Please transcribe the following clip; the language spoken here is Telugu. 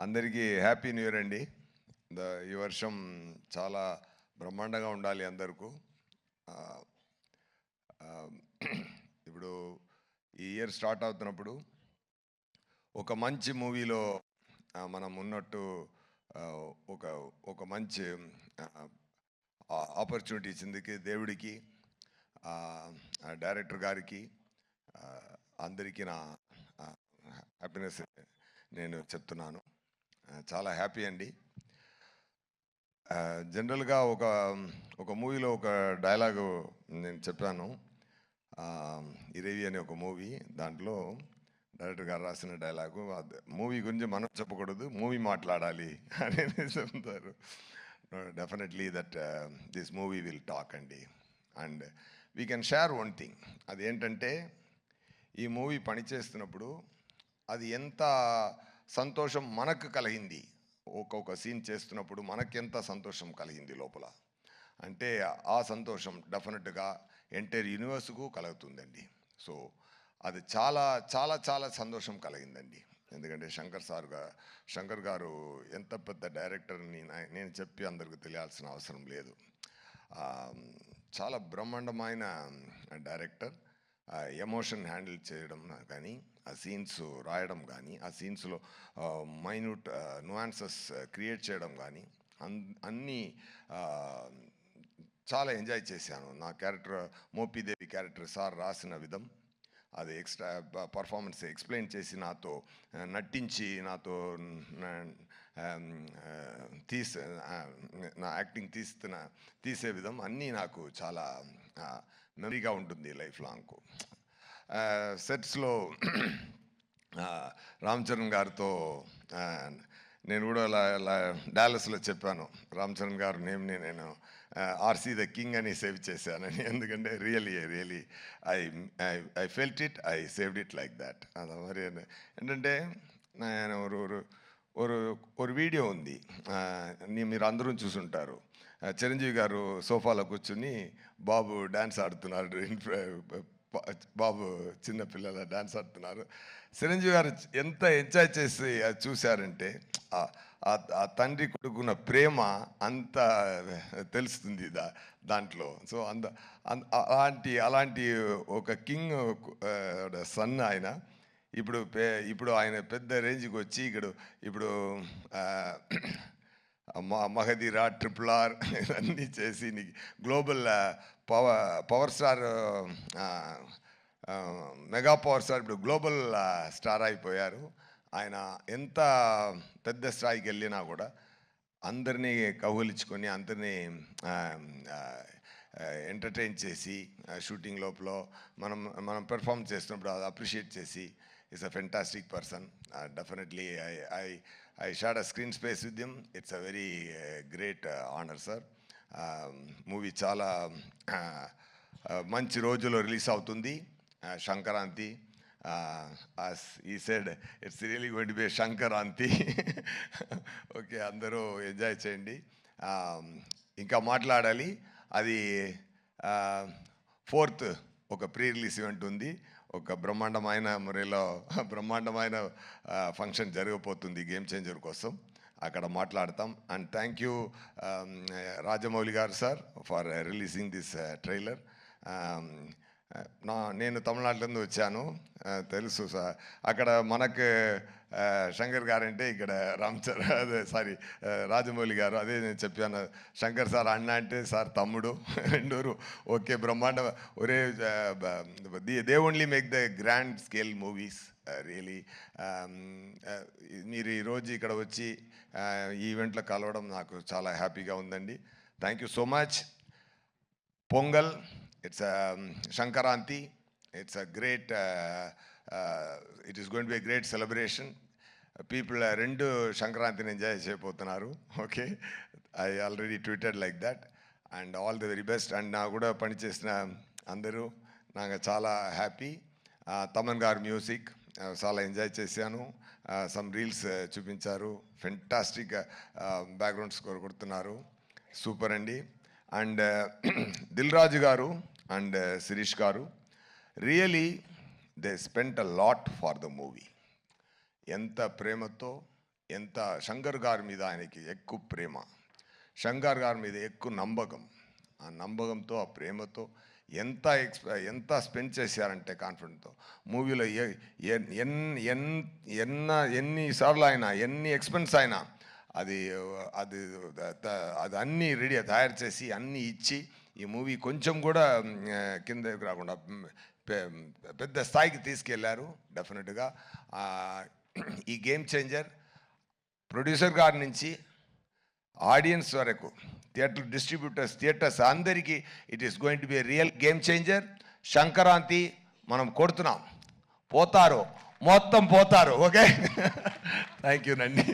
అందరికీ హ్యాపీ న్యూ ఇయర్ అండి. ఈ వర్షం చాలా బ్రహ్మాండంగా ఉండాలి అందరికీ. ఆహ్, ఆహ్, ఇప్పుడు ఈ ఇయర్ స్టార్ట్ అవుతున్నప్పుడు ఒక మంచి మూవీలో మనం ఉన్నట్టు ఆహ్, ఒక ఒక మంచి ఆహ్, ఆపర్చునిటీ ఇచ్చిందికి దేవుడికి, డైరెక్టర్ గారికి, ఆహ్, అందరికీ నా హ్యాపీనెస్ నేను చెప్తున్నాను. చాలా హ్యాపీ అండి. జనరల్గా ఒక మూవీలో ఒక డైలాగు నేను చెప్పాను. 'ఇరవి' అనే ఒక మూవీ, దాంట్లో డైరెక్టర్ గారు రాసిన డైలాగు, మూవీ గురించి మనం చెప్పకూడదు, మూవీ మాట్లాడాలి అని చెప్తారు. Definitely that this movie will talk అండి. And we can share one thing. అదేంటంటే, ఈ మూవీ పనిచేస్తున్నప్పుడు అది ఎంత సంతోషం మనకు కలిగింది, ఒక్కొక్క సీన్ చేస్తున్నప్పుడు మనకెంత సంతోషం కలిగింది లోపల అంటే, ఆ సంతోషం డెఫినెట్గా ఎంటైర్ యూనివర్స్కు కలుగుతుందండి. సో అది చాలా చాలా చాలా సంతోషం కలిగిందండి. ఎందుకంటే శంకర్ గారు ఎంత పెద్ద డైరెక్టర్ని నేను చెప్పి అందరికి తెలియాల్సిన అవసరం లేదు. చాలా బ్రహ్మాండమైన డైరెక్టర్. ఎమోషన్ హ్యాండిల్ చేయడం కానీ, ఆ సీన్స్ రాయడం కానీ, ఆ సీన్స్లో మైన్యూట్ నువాన్సెస్ క్రియేట్ చేయడం కానీ, అన్నీ చాలా ఎంజాయ్ చేశాను. నా క్యారెక్టర్, మోపిదేవి క్యారెక్టర్ సార్ రాసిన విధం, అది ఎక్స్ట్రా పర్ఫార్మెన్స్ ఎక్స్ప్లెయిన్ చేసి నాతో నటించి నాతో నా యాక్టింగ్ తీసే విధం అన్నీ నాకు చాలా మెమరీగా ఉంటుంది లైఫ్ లాంగ్కు. సెట్స్లో రామ్ చరణ్ గారితో నేను కూడా డాలస్లో చెప్పాను, రామ్ చరణ్ గారు నేమ్ని నేను ఆర్సీ ద కింగ్ అని సేవ్ చేశానని. ఎందుకంటే really I felt it, I saved it like that. అది మరి ఏంటంటే, నేను ఒక వీడియో ఉంది, మీరు అందరూ చూసుంటారు. చిరంజీవి గారు సోఫాలో కూర్చుని బాబు డ్యాన్స్ ఆడుతున్నారు, బాబు చిన్న పిల్లల డ్యాన్స్ ఆడుతున్నారు. చిరంజీవి గారు ఎంత ఎంజాయ్ చేసి అది చూశారంటే, ఆ తండ్రి కొడుకున్న ప్రేమ అంత తెలుస్తుంది దాంట్లో. సో అలాంటి ఒక కింగ్ సన్ ఆయన. ఇప్పుడు ఆయన పెద్ద రేంజ్కి వచ్చి ఇప్పుడు మగధీర, RRR ఇవన్నీ చేసి global power star, mega power star, ఇప్పుడు గ్లోబల్ స్టార్ అయిపోయారు. ఆయన ఎంత పెద్ద స్థాయికి వెళ్ళినా కూడా అందరినీ కౌగిలించుకొని, అందరినీ ఎంటర్టైన్ చేసి, షూటింగ్ లోపల మనం పెర్ఫామ్ చేస్తున్నప్పుడు అది అప్రిషియేట్ చేసి, is a fantastic person. Definitely I shared a screen space with him. It's a very great honor, sir. Movie చాలా మంచి రోజులో రిలీజ్ అవుతుంది, Sankranti. as he said, it's really going to be a Sankranti. Okay, అందరూ ఎంజాయ్ చేయండి. ఇంకా మాట్లాడాలి, అది 4th ఒక ప్రీ రిలీజ్ ఈవెంట్ ఉంది. ఒక బ్రహ్మాండమైన మురేలో బ్రహ్మాండమైన ఫంక్షన్ జరగబోతుంది గేమ్ చేంజర్ కోసం, అక్కడ మాట్లాడతాం. అండ్ థ్యాంక్ యూ రాజమౌళి గారు sir for releasing this trailer. నేను తమిళనాడులో వచ్చాను, తెలుసు సార్. అక్కడ మనకు శంకర్ గారు అంటే ఇక్కడ రాజమౌళి గారు, అదే నేను చెప్పాను. శంకర్ సార్ అన్న అంటే సార్ తమ్ముడు, రెండూరు ఓకే, బ్రహ్మాండ. ఒరే, they only make the grand scale movies really. మీరు ఈరోజు ఇక్కడ వచ్చి ఈ ఈవెంట్లో కలవడం నాకు చాలా హ్యాపీగా ఉందండి. Thank you so much. Pongal, it's a Shankaranti. It's a great, it is going to be a great celebration. People rendu Shankarantini enjoy cheyabothunnaru. Okay, I already tweeted like that. And all the very best. And na kuda pani chesina andaru naga chaala happy. Taman garu music chaala enjoy chesanu. Some reels chupincharu, fantastic background score koduttunnaru, super andi. And Dil Raju garu and Sirish garu, really they spent a lot for the movie. ఎంత ప్రేమతో, ఎంత శంకర్ గారి మీద ఆయనకి ఎక్కువ ప్రేమ, శంకర్ గారి మీద ఎక్కువ నమ్మకం. ఆ నమ్మకంతో, ఆ ప్రేమతో ఎంత స్పెండ్ చేశారంటే కాన్ఫిడెంట్తో మూవీలో ఎన్నిసార్లు అయినా ఎన్ని ఎక్స్పెన్స్ అయినా అది అది అది అన్నీ రెడీ తయారు చేసి అన్నీ ఇచ్చి ఈ మూవీ కొంచెం కూడా కిందకి రాకుండా పెద్ద స్థాయికి తీసుకెళ్లారు. డెఫినెట్గా ఈ గేమ్ చేంజర్ ప్రొడ్యూసర్ గారి నుంచి ఆడియన్స్ వరకు, థియేటర్స్ అందరికీ it is going to be real game changer. Sankranti మనం కొడుతున్నాం, మొత్తం పోతారు. ఓకే, థ్యాంక్ యూ నండి.